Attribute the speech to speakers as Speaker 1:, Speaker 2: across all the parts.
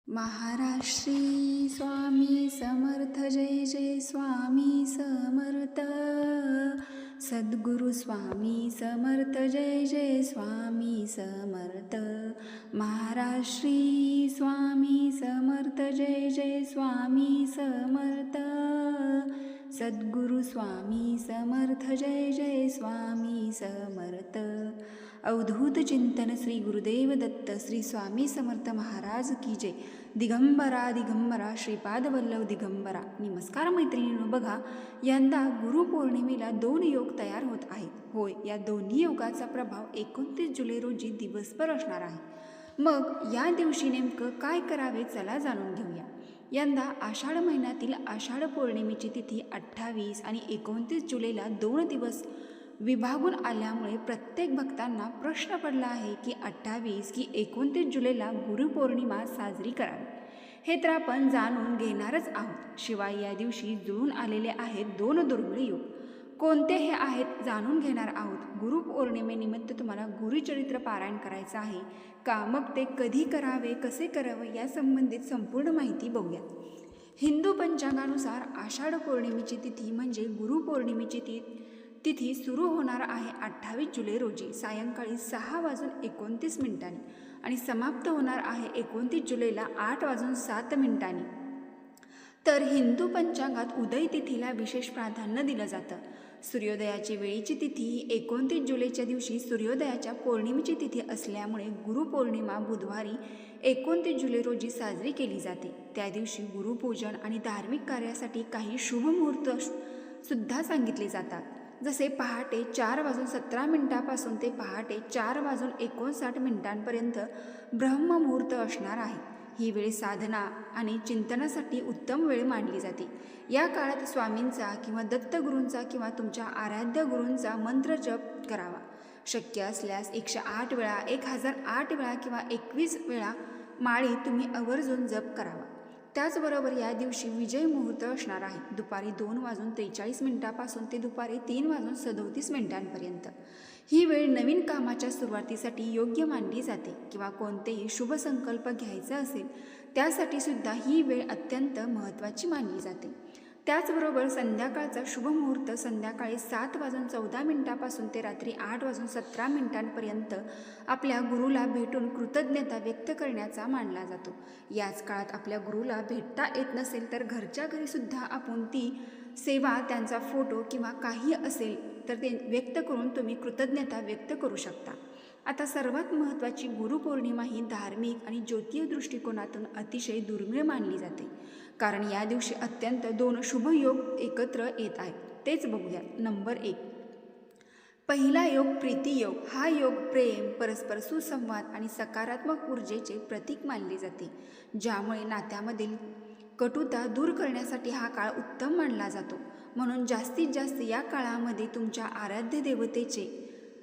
Speaker 1: महाराज श्री स्वामी समर्थ, जय जय स्वामी समर्थ. सद्गुरु स्वामी समर्थ, जय जय स्वामी समर्थ. महाराज श्री स्वामी समर्थ, जय जय स्वामी समर्थ. सद्गुरु स्वामी समर्थ, जय जय स्वामी समर्थ. अवधूत चिंतन श्री गुरुदेव दत्त श्री स्वामी समर्थ महाराज की जय. दिगंबरा दिगंबरा श्रीपाद वल्लभ दिगंबरा. नमस्कार मैत्रिणींनो, बघा यंदा गुरुपौर्णिमेला 2 योग तयार होत आहेत. होय, या दोन्ही योगाचा प्रभाव 29 जुलै रोजी दिवसभर असणार आहे. मग या दिवशी नेमकं काय करावे, चला जाणून घेऊया. यंदा आषाढ महिन्यातील आषाढ पौर्णिमेची तिथी 28 आणि 29 जुलैला 2 दिवस विभागून आल्यामुळे प्रत्येक भक्तांना प्रश्न पडला आहे की 28 की 29 जुलैला गुरुपौर्णिमा साजरी करावी. हे तर आपण जाणून घेणारच आहोत. शिवाय या दिवशी जुळून आलेले आहेत 2 दुर्मिळ योग. कोणते हे आहेत जाणून घेणार आहोत. गुरुपौर्णिमेनिमित्त तुम्हाला गुरुचरित्र पारायण करायचं आहे का, मग ते कधी करावे, कसे करावे, या संबंधित संपूर्ण माहिती बघूया. हिंदू पंचांगानुसार आषाढ पौर्णिमेची तिथी म्हणजे गुरुपौर्णिमेची तिथी सुरू होणार आहे 28 जुलै रोजी सायंकाळी 6:29 आणि समाप्त होणार आहे 29 जुलैला 8:07. तर हिंदू पंचांगात उदय तिथीला विशेष प्राधान्य दिलं जातं. सूर्योदयाची वेळीची तिथी ही 29 जुलैच्या दिवशी सूर्योदयाच्या पौर्णिमेची तिथी असल्यामुळे गुरुपौर्णिमा बुधवारी 29 जुलै रोजी साजरी केली जाते. त्या दिवशी गुरुपूजन आणि धार्मिक कार्यासाठी काही शुभ मुहूर्त सुद्धा सांगितले जातात. जसे पहाटे 4:17 पासून ते पहाटे 4:59 पर्यंत ब्रह्ममुहूर्त असणार आहे. ही वेळ साधना आणि चिंतनासाठी उत्तम वेळ मानली जाते. या काळात स्वामींचा किंवा दत्तगुरूंचा किंवा तुमच्या आराध्य गुरूंचा मंत्र जप करावा. शक्य असल्यास 108 वेळा, 1008 वेळा किंवा 21 वेळा माळी तुम्ही आवर्जून जप करावा. त्याचबरोबर या दिवशी विजय मुहूर्त असणार आहे. दुपारी 2:43 पासून ते दुपारी 3:37 पर्यंत. ही वेळ नवीन कामाच्या सुरुवातीसाठी योग्य मानली जाते किंवा कोणतेही शुभ संकल्प घ्यायचा असेल त्यासाठी सुद्धा ही वेळ अत्यंत महत्त्वाची मानली जाते. त्याचबरोबर संध्याकाळचा शुभ मुहूर्त संध्याकाळी 7:14 पासून ते रात्री 8:17 पर्यंत आपल्या गुरुला भेटून कृतज्ञता व्यक्त करण्याचा मानला जातो. याच काळात आपल्या गुरुला भेटता येत नसेल तर घरच्या घरी सुद्धा आपण ती सेवा, त्यांचा फोटो किंवा काही असेल तर ते व्यक्त करून तुम्ही कृतज्ञता व्यक्त करू शकता. आता सर्वात महत्त्वाची गुरुपौर्णिमा ही धार्मिक आणि ज्योतिष दृष्टिकोनातून अतिशय दुर्मिळ मानली जाते. कारण या दिवशी अत्यंत 2 शुभ योग एकत्र येत आहेत. तेच बघूया. नंबर 1, पहिला योग प्रीती योग. हा योग प्रेम, परस्पर सुसंवाद आणि सकारात्मक ऊर्जेचे प्रतीक मानले जाते, ज्यामुळे नात्यामधील कटुता दूर करण्यासाठी हा काळ उत्तम मानला जातो. म्हणून जास्तीत जास्त या काळामध्ये तुमच्या आराध्य देवतेचे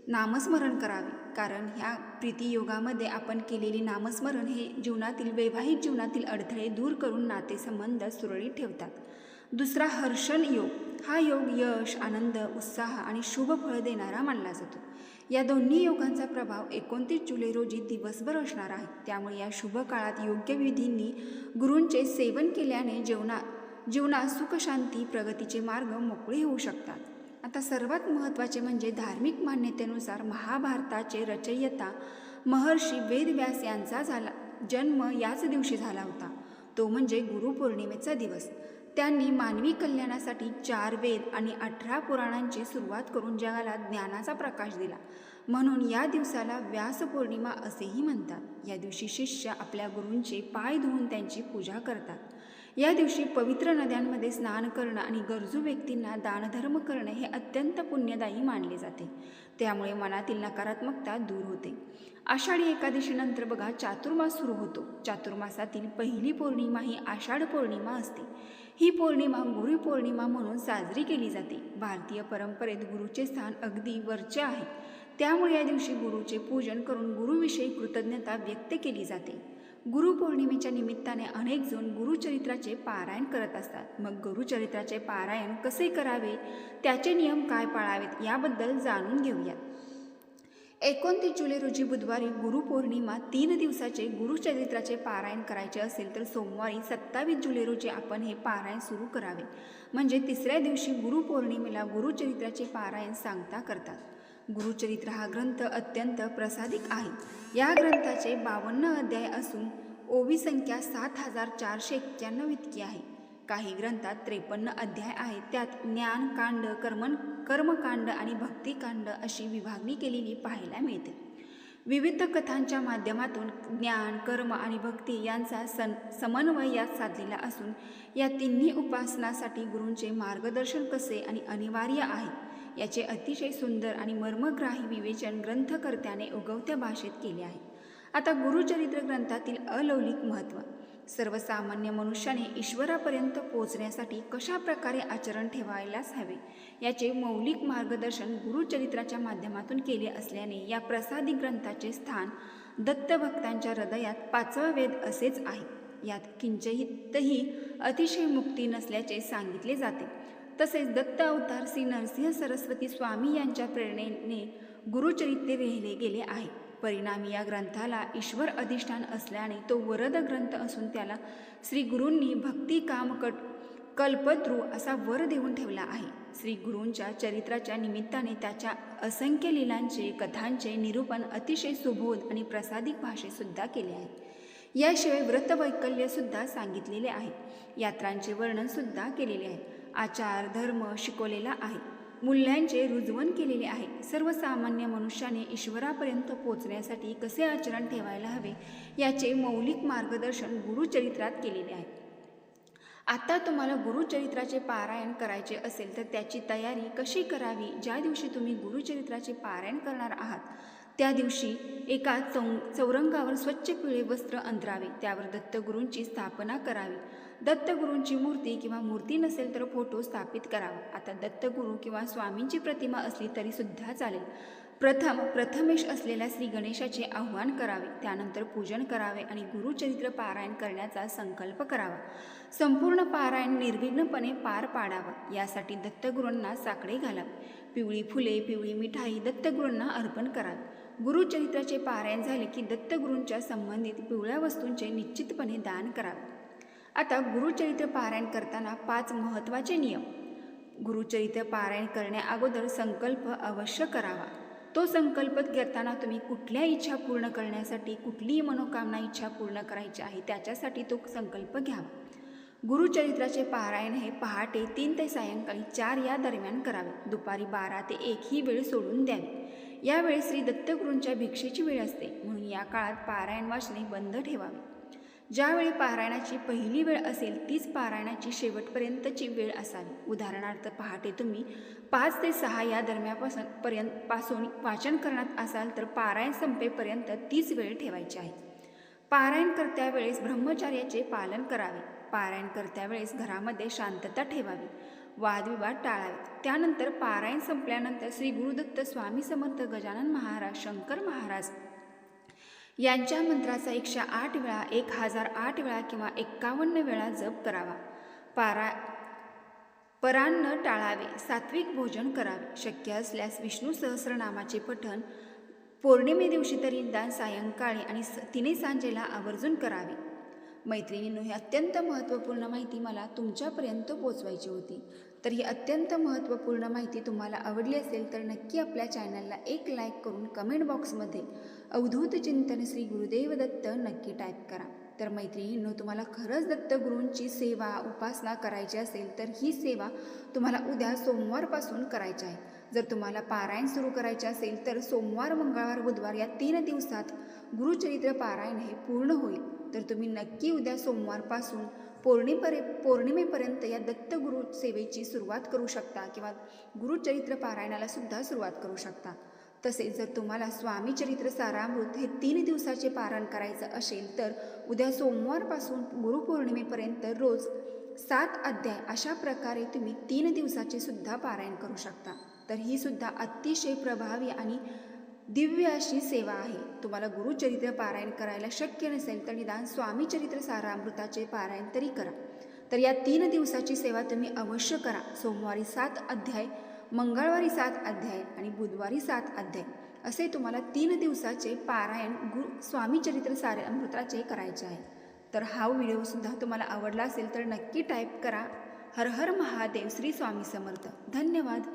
Speaker 1: नामस्मरण करावे. कारण ह्या प्रीतियोगामध्ये आपण केलेले नामस्मरण हे जीवनातील वैवाहिक जीवनातील अडथळे दूर करून नातेसंबंध सुरळीत ठेवतात. दुसरा हर्षण योग. हा योग यश, आनंद, उत्साह आणि शुभ फळ देणारा मानला जातो. या दोन्ही योगांचा प्रभाव 29 जुलै रोजी दिवसभर असणार आहे. त्यामुळे या शुभ काळात योग्य विधींनी गुरूंचे सेवन केल्याने जीवनात सुख, शांती, प्रगतीचे मार्ग मोकळे होऊ शकतात. आता सर्वात महत्त्वाचे म्हणजे धार्मिक मान्यतेनुसार महाभारताचे रचयिता महर्षी वेदव्यास यांचा जन्म याच दिवशी झाला होता. तो म्हणजे गुरुपौर्णिमेचा दिवस. त्यांनी मानवी कल्याणासाठी 4 वेद आणि 18 पुराणांची सुरुवात करून जगाला ज्ञानाचा प्रकाश दिला. म्हणून या दिवसाला व्यास पौर्णिमा असेही म्हणतात. या दिवशी शिष्य आपल्या गुरूंचे पाय धुवून त्यांची पूजा करतात. या दिवशी पवित्र नद्यांमध्ये स्नान करणं आणि गरजू व्यक्तींना दानधर्म करणे हे अत्यंत पुण्यदायी मानले जाते. त्यामुळे मनातील नकारात्मकता दूर होते. आषाढी एकादशीनंतर बघा चातुर्मास सुरू होतो. चातुर्मासातील पहिली पौर्णिमा ही आषाढ पौर्णिमा असते. ही पौर्णिमा गुरुपौर्णिमा म्हणून साजरी केली जाते. भारतीय परंपरेत गुरुचे स्थान अगदी वरचे आहे. त्यामुळे या दिवशी गुरुचे पूजन करून गुरुविषयी कृतज्ञता व्यक्त केली जाते. गुरुपौर्णिमेच्या निमित्ताने अनेक जण गुरुचरित्राचे पारायण करत असतात. मग गुरुचरित्राचे पारायण कसे करावे, त्याचे नियम काय पाळावेत याबद्दल जाणून घेऊयात. 29 जुलै रोजी बुधवारी गुरुपौर्णिमा 3 दिवसाचे गुरुचरित्राचे पारायण करायचे असेल तर सोमवारी 27 जुलै रोजी आपण हे पारायण सुरू करावे. म्हणजे तिसऱ्या दिवशी गुरुपौर्णिमेला गुरुचरित्राचे पारायण सांगता करतात. गुरुचरित्र हा ग्रंथ अत्यंत प्रसादिक आहे. या ग्रंथाचे 52 अध्याय असून ओवी संख्या 7491 इतकी आहे. काही ग्रंथात 53 अध्याय आहेत. त्यात ज्ञानकांड, कर्मकांड आणि भक्तिकांड अशी विभागणी केलेली पाहायला मिळते. विविध कथांच्या माध्यमातून ज्ञान, कर्म आणि भक्ती यांचा समन्वय यात साधलेला असून या तिन्ही उपासनासाठी गुरूंचे मार्गदर्शन कसे आणि अनिवार्य आहे याचे अतिशय सुंदर आणि मर्मग्राही विवेचन ग्रंथकर्त्याने उगवत्या भाषेत केले आहे. आता गुरुचरित्र ग्रंथातील अलौकिक महत्त्व. सर्वसामान्य मनुष्याने ईश्वरापर्यंत पोहोचण्यासाठी कशा प्रकारे आचरण ठेवायलाच हवे याचे मौलिक मार्गदर्शन गुरुचरित्राच्या माध्यमातून केले असल्याने या प्रसादिक ग्रंथाचे स्थान दत्तभक्तांच्या हृदयात 5वा वेद असेच आहे. यात किंचितही अतिशय मुक्ती नसल्याचे सांगितले जाते. तसेच दत्त अवतार श्री नरसिंह सरस्वती स्वामी यांच्या प्रेरणेने गुरुचरित्र लिहिले गेले आहे. परिणामी या ग्रंथाला ईश्वर अधिष्ठान असल्याने तो वरद ग्रंथ असून त्याला श्री गुरूंनी भक्ती काम कल्पद्रू असा वर देऊन ठेवला आहे. श्री गुरूंच्या चरित्राच्या निमित्ताने त्याच्या असंख्य लीलांचे, कथांचे निरूपण अतिशय सुबोध आणि प्रसादिक भाषेतसुद्धा केले आहे. याशिवाय व्रतवैकल्यसुद्धा सांगितलेले आहे. यात्रांचे वर्णनसुद्धा केलेले आहे. आचार धर्म शिकवलेला आहे. मूल्यांचे रुजवण केलेले आहे. सर्वसामान्य मनुष्याने ईश्वरापर्यंत पोचण्यासाठी कसे आचरण ठेवायला हवे याचे मौलिक मार्गदर्शन गुरुचरित्रात केलेले आहे. आता तुम्हाला गुरुचरित्राचे पारायण करायचे असेल तर त्याची तयारी कशी करावी. ज्या दिवशी तुम्ही गुरुचरित्राचे पारायण करणार आहात त्या दिवशी एका चौरंगावर स्वच्छ पिवळे वस्त्र अंतरावे. त्यावर दत्तगुरूंची स्थापना करावी. दत्तगुरूंची मूर्ती किंवा मूर्ती नसेल तर फोटो स्थापित करावा. आता दत्तगुरू किंवा स्वामींची प्रतिमा असली तरी सुद्धा चालेल. प्रथमेश असलेल्या श्री गणेशाचे आवाहन करावे. त्यानंतर पूजन करावे आणि गुरुचरित्र पारायण करण्याचा संकल्प करावा. संपूर्ण पारायण निर्विघ्नपणे पार पाडावा यासाठी दत्तगुरूंना साकडे घालावे. पिवळी फुले, पिवळी मिठाई दत्तगुरूंना अर्पण करावी. गुरुचरित्राचे पारायण झाले की दत्तगुरूंच्या संबंधित पिवळ्या वस्तूंचे निश्चितपणे दान करावे. आता गुरुचरित्र पारायण करताना 5 महत्त्वाचे नियम. गुरुचरित्र पारायण करण्याअगोदर संकल्प अवश्य करावा. तो संकल्प करताना तुम्ही कुठल्या इच्छा पूर्ण करण्यासाठी, कुठलीही मनोकामना इच्छा पूर्ण करायची आहे त्याच्यासाठी तो संकल्प घ्यावा. गुरुचरित्राचे पारायण हे पहाटे 3 ते सायंकाळी 4 या दरम्यान करावे. दुपारी 12 ते 1 ही वेळ सोडून द्यावी. यावेळी श्री दत्तगुरूंच्या भिक्षेची वेळ असते म्हणून या काळात पारायण वाचणे बंद ठेवावे. ज्यावेळी पारायणाची पहिली वेळ असेल तीच पारायणाची शेवटपर्यंतची वेळ असावी. उदाहरणार्थ पहाटे तुम्ही 5 ते 6 या दरम्यापासून वाचन करण्यात असाल तर पारायण संपेपर्यंत तीच वेळ ठेवायची आहे. पारायण करत्यावेळेस ब्रह्मचर्याचे पालन करावे. पारायण करत्यावेळेस घरामध्ये शांतता ठेवावी. वादविवाद टाळावेत. त्यानंतर पारायण संपल्यानंतर श्री गुरुदत्त स्वामी समर्थ गजानन महाराज, शंकर महाराज यांच्या मंत्राचा 108 वेळा, 1008 वेळा किंवा 51 वेळा जप करावा. परान्न टाळावे. सात्विक भोजन करावे. शक्य असल्यास विष्णू सहस्रनामाचे पठण पौर्णिमे दिवशी तरी निदान सायंकाळी आणि 3 सांजेला आवर्जून करावे. मैत्रिणींनो, ही अत्यंत महत्त्वपूर्ण माहिती मला तुमच्यापर्यंत पोचवायची होती. तर ही अत्यंत महत्त्वपूर्ण माहिती तुम्हाला आवडली असेल तर नक्की आपल्या चॅनलला एक लाईक करून कमेंट बॉक्समध्ये अवधूत चिंतन श्री गुरुदेव दत्त नक्की टाईप करा. तर मैत्रिणींनो, तुम्हाला खरंच दत्तगुरूंची सेवा उपासना करायची असेल तर ही सेवा तुम्हाला उद्या सोमवारपासून करायची आहे. जर तुम्हाला पारायण सुरू करायचे असेल तर सोमवार, मंगळवार, बुधवार या 3 दिवसात गुरुचरित्र पारायण हे पूर्ण होईल. तर तुम्ही नक्की उद्या सोमवारपासून पौर्णिमेपर्यंत या दत्तगुरू सेवेची सुरुवात करू शकता किंवा गुरुचरित्र पारायणाला सुद्धा सुरुवात करू शकता. तसेच जर तुम्हाला स्वामी चरित्र सारामृत हे 3 दिवसाचे पारायण करायचं असेल तर उद्या सोमवारपासून गुरुपौर्णिमेपर्यंत रोज 7 अध्याय अशा प्रकारे तुम्ही 3 दिवसाचे सुद्धा पारायण करू शकता. तर ही सुद्धा अतिशय प्रभावी आणि दिव्य अशी सेवा आहे. तुम्हाला गुरुचरित्र पारायण करायला शक्य नसेल तर निदान स्वामी चरित्र सारामृताचे पारायण तरी करा. तर या 3 दिवसाची सेवा तुम्ही अवश्य करा. सोमवारी 7 अध्याय, मंगळवारी 7 अध्याय आणि बुधवारी 7 अध्याय असे तुम्हाला 3 दिवसाचे पारायण स्वामी चरित्र सारे अमृताचे करायचे आहे. तर हा व्हिडिओसुद्धा तुम्हाला आवडला असेल तर नक्की टाईप करा. हर हर महादेव. श्री स्वामी समर्थ. धन्यवाद.